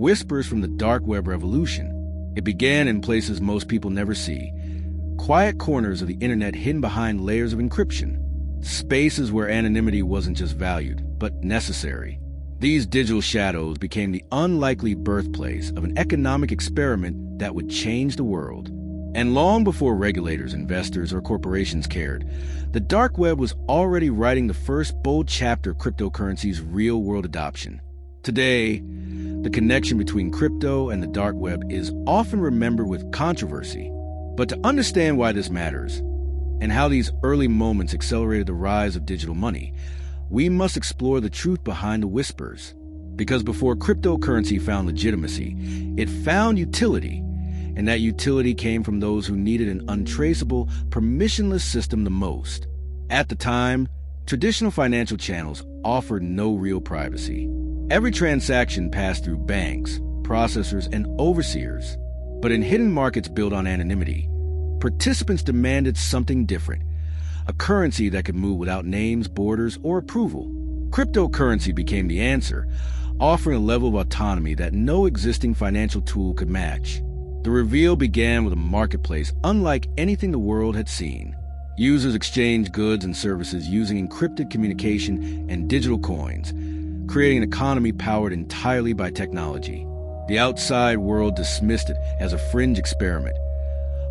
whispers from the dark web revolution. It began in places most people never see, quiet corners of the internet hidden behind layers of encryption, spaces where anonymity wasn't just valued, but necessary. These digital shadows became the unlikely birthplace of an economic experiment that would change the world. And long before regulators, investors, or corporations cared, the dark web was already writing the first bold chapter of cryptocurrency's real-world adoption. Today, the connection between crypto and the dark web is often remembered with controversy. But to understand why this matters, and how these early moments accelerated the rise of digital money, we must explore the truth behind the whispers. Because before cryptocurrency found legitimacy, it found utility, and that utility came from those who needed an untraceable, permissionless system the most. At the time, traditional financial channels offered no real privacy. Every transaction passed through banks, processors, and overseers. But in hidden markets built on anonymity, participants demanded something different, a currency that could move without names, borders, or approval. Cryptocurrency became the answer, offering a level of autonomy that no existing financial tool could match. The reveal began with a marketplace unlike anything the world had seen. Users exchanged goods and services using encrypted communication and digital coins, creating an economy powered entirely by technology. The outside world dismissed it as a fringe experiment,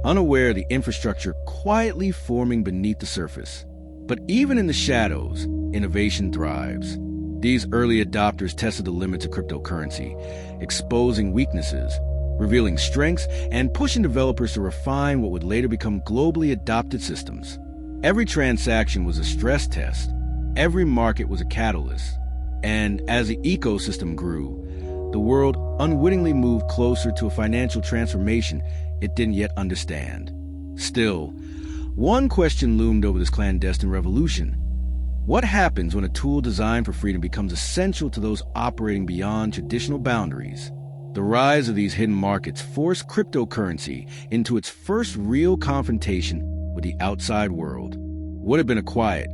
unaware of the infrastructure quietly forming beneath the surface. But even in the shadows, innovation thrives. These early adopters tested the limits of cryptocurrency, exposing weaknesses, revealing strengths, and pushing developers to refine what would later become globally adopted systems. Every transaction was a stress test. Every market was a catalyst. And as the ecosystem grew, the world unwittingly moved closer to a financial transformation it didn't yet understand. Still, one question loomed over this clandestine revolution. What happens when a tool designed for freedom becomes essential to those operating beyond traditional boundaries? The rise of these hidden markets forced cryptocurrency into its first real confrontation with the outside world. What had been a quiet,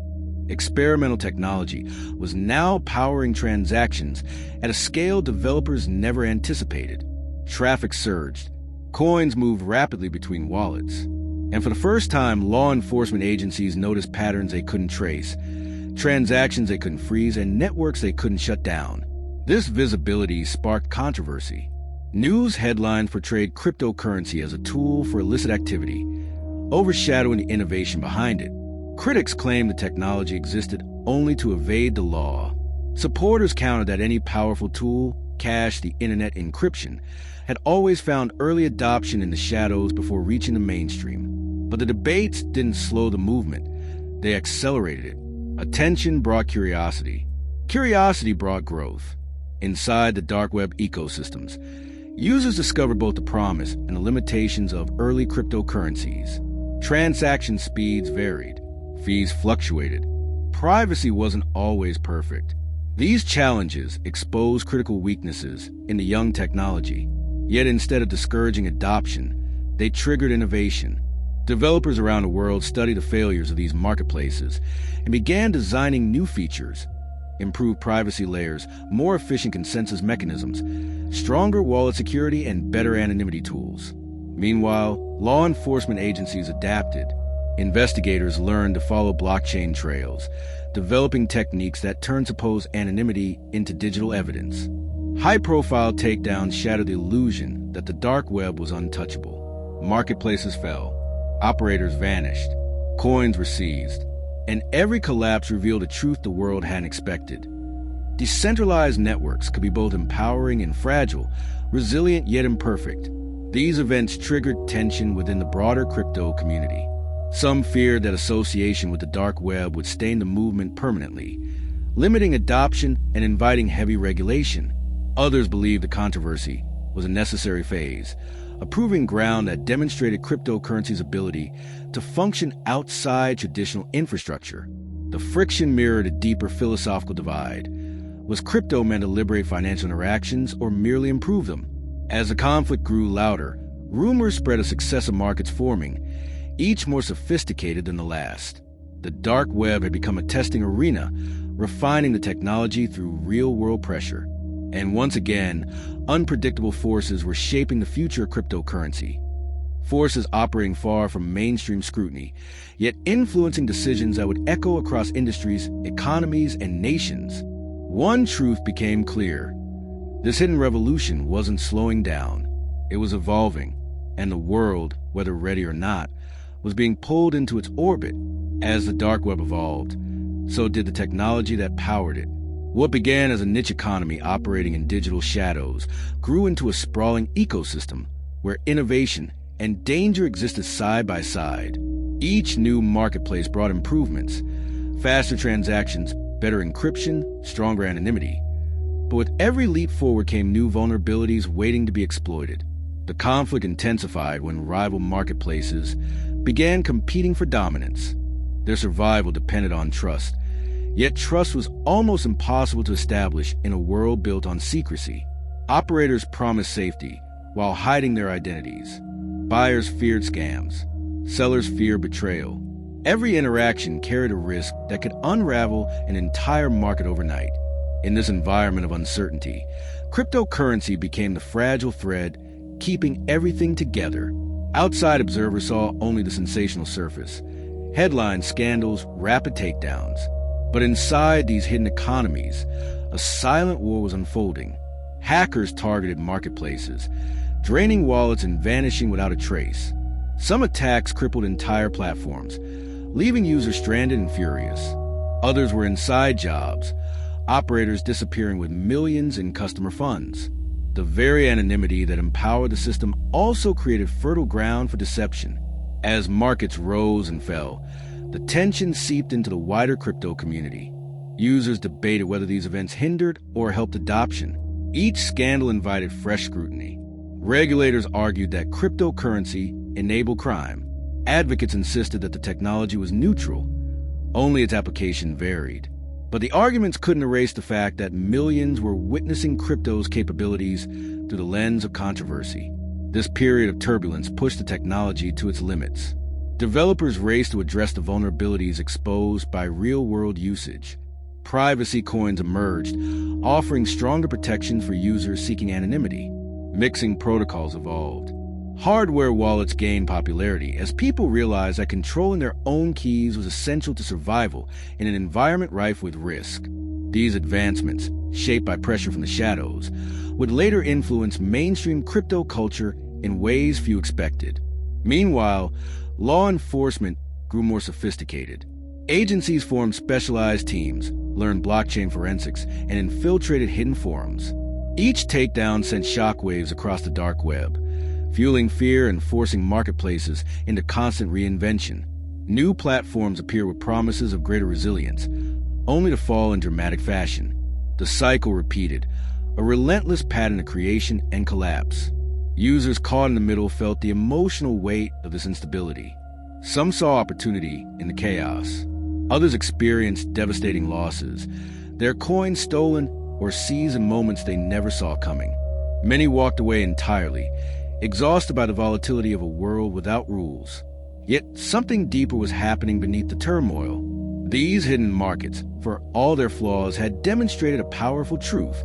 experimental technology was now powering transactions at a scale developers never anticipated. Traffic surged. Coins moved rapidly between wallets. And for the first time, law enforcement agencies noticed patterns they couldn't trace, transactions they couldn't freeze, and networks they couldn't shut down. This visibility sparked controversy. News headlines portrayed cryptocurrency as a tool for illicit activity, overshadowing the innovation behind it. Critics claimed the technology existed only to evade the law. Supporters countered that any powerful tool, cash, the internet, encryption, had always found early adoption in the shadows before reaching the mainstream. But the debates didn't slow the movement. They accelerated it. Attention brought curiosity. Curiosity brought growth. Inside the dark web ecosystems, users discovered both the promise and the limitations of early cryptocurrencies. Transaction speeds varied. Fees fluctuated. Privacy wasn't always perfect. These challenges exposed critical weaknesses in the young technology. Yet instead of discouraging adoption, they triggered innovation. Developers around the world studied the failures of these marketplaces and began designing new features, improved privacy layers, more efficient consensus mechanisms, stronger wallet security, and better anonymity tools. Meanwhile, law enforcement agencies adapted. Investigators learned to follow blockchain trails, developing techniques that turned supposed anonymity into digital evidence. High-profile takedowns shattered the illusion that the dark web was untouchable. Marketplaces fell, operators vanished, coins were seized, and every collapse revealed a truth the world hadn't expected. Decentralized networks could be both empowering and fragile, resilient yet imperfect. These events triggered tension within the broader crypto community. Some feared that association with the dark web would stain the movement permanently, limiting adoption and inviting heavy regulation. Others believed the controversy was a necessary phase, a proving ground that demonstrated cryptocurrency's ability to function outside traditional infrastructure. The friction mirrored a deeper philosophical divide. Was crypto meant to liberate financial interactions or merely improve them? As the conflict grew louder, rumors spread of successive markets forming, each more sophisticated than the last. The dark web had become a testing arena, refining the technology through real-world pressure. And once again, unpredictable forces were shaping the future of cryptocurrency. Forces operating far from mainstream scrutiny, yet influencing decisions that would echo across industries, economies, and nations. One truth became clear. This hidden revolution wasn't slowing down. It was evolving, and the world, whether ready or not, was being pulled into its orbit. As the dark web evolved, so did the technology that powered it. What began as a niche economy operating in digital shadows grew into a sprawling ecosystem where innovation and danger existed side by side. Each new marketplace brought improvements, faster transactions, better encryption, stronger anonymity. But with every leap forward came new vulnerabilities waiting to be exploited. The conflict intensified when rival marketplaces began competing for dominance. Their survival depended on trust, yet trust was almost impossible to establish in a world built on secrecy. Operators promised safety while hiding their identities. Buyers feared scams. Sellers feared betrayal. Every interaction carried a risk that could unravel an entire market overnight. In this environment of uncertainty, cryptocurrency became the fragile thread keeping everything together. Outside observers saw only the sensational surface. Headlines, scandals, rapid takedowns. But inside these hidden economies, a silent war was unfolding. Hackers targeted marketplaces, draining wallets and vanishing without a trace. Some attacks crippled entire platforms, leaving users stranded and furious. Others were inside jobs, operators disappearing with millions in customer funds. The very anonymity that empowered the system also created fertile ground for deception. As markets rose and fell, the tension seeped into the wider crypto community. Users debated whether these events hindered or helped adoption. Each scandal invited fresh scrutiny. Regulators argued that cryptocurrency enabled crime. Advocates insisted that the technology was neutral, only its application varied. But the arguments couldn't erase the fact that millions were witnessing crypto's capabilities through the lens of controversy. This period of turbulence pushed the technology to its limits. Developers raced to address the vulnerabilities exposed by real-world usage. Privacy coins emerged, offering stronger protections for users seeking anonymity. Mixing protocols evolved. Hardware wallets gained popularity as people realized that controlling their own keys was essential to survival in an environment rife with risk. These advancements, shaped by pressure from the shadows, would later influence mainstream crypto culture in ways few expected. Meanwhile, law enforcement grew more sophisticated. Agencies formed specialized teams, learned blockchain forensics, and infiltrated hidden forums. Each takedown sent shockwaves across the dark web, fueling fear and forcing marketplaces into constant reinvention. New platforms appear with promises of greater resilience, only to fall in dramatic fashion. The cycle repeated, a relentless pattern of creation and collapse. Users caught in the middle felt the emotional weight of this instability. Some saw opportunity in the chaos. Others experienced devastating losses, their coins stolen or seized in moments they never saw coming. Many walked away entirely, exhausted by the volatility of a world without rules. Yet something deeper was happening beneath the turmoil. These hidden markets, for all their flaws, had demonstrated a powerful truth.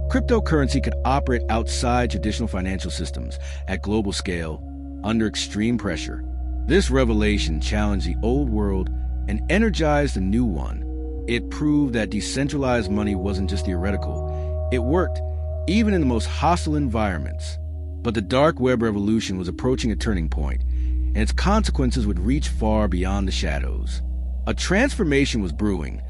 Cryptocurrency could operate outside traditional financial systems at global scale, under extreme pressure. This revelation challenged the old world and energized the new one. It proved that decentralized money wasn't just theoretical. It worked, even in the most hostile environments. But the dark web revolution was approaching a turning point, and its consequences would reach far beyond the shadows. A transformation was brewing,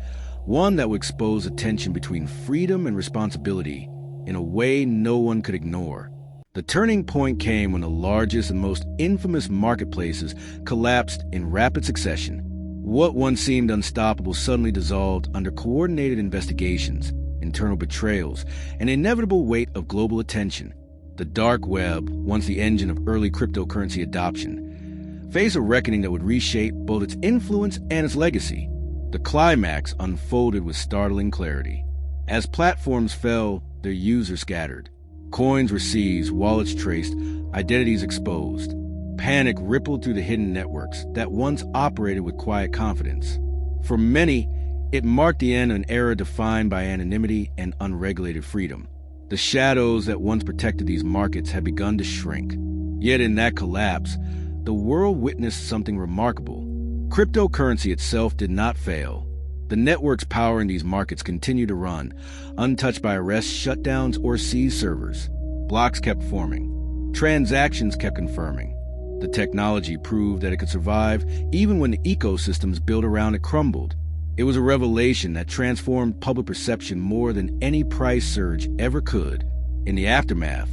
one that would expose the tension between freedom and responsibility in a way no one could ignore. The turning point came when the largest and most infamous marketplaces collapsed in rapid succession. What once seemed unstoppable suddenly dissolved under coordinated investigations, internal betrayals, and the inevitable weight of global attention. The dark web, once the engine of early cryptocurrency adoption, faced a reckoning that would reshape both its influence and its legacy. The climax unfolded with startling clarity. As platforms fell, their users scattered. Coins were seized, wallets traced, identities exposed. Panic rippled through the hidden networks that once operated with quiet confidence. For many, it marked the end of an era defined by anonymity and unregulated freedom. The shadows that once protected these markets had begun to shrink. Yet in that collapse, the world witnessed something remarkable. Cryptocurrency itself did not fail. The networks powering these markets continued to run, untouched by arrests, shutdowns, or seized servers. Blocks kept forming. Transactions kept confirming. The technology proved that it could survive even when the ecosystems built around it crumbled. It was a revelation that transformed public perception more than any price surge ever could. In the aftermath,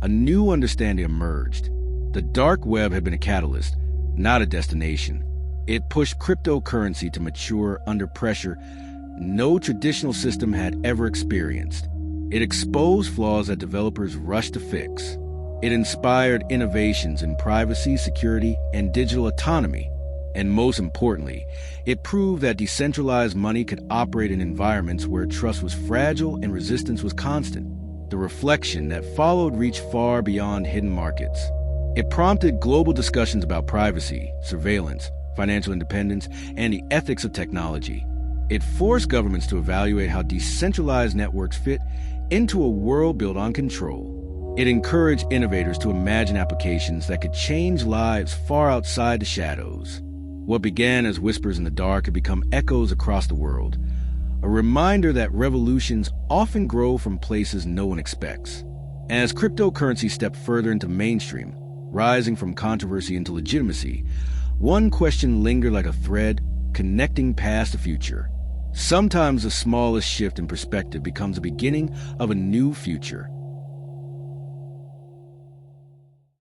a new understanding emerged. The dark web had been a catalyst, not a destination. It pushed cryptocurrency to mature under pressure no traditional system had ever experienced. It exposed flaws that developers rushed to fix. It inspired innovations in privacy, security, and digital autonomy. And most importantly, it proved that decentralized money could operate in environments where trust was fragile and resistance was constant. The reflection that followed reached far beyond hidden markets. It prompted global discussions about privacy, surveillance, financial independence, and the ethics of technology. It forced governments to evaluate how decentralized networks fit into a world built on control. It encouraged innovators to imagine applications that could change lives far outside the shadows. What began as whispers in the dark had become echoes across the world, a reminder that revolutions often grow from places no one expects. As cryptocurrency stepped further into mainstream, rising from controversy into legitimacy, one question lingered like a thread connecting past the future. Sometimes the smallest shift in perspective becomes the beginning of a new future.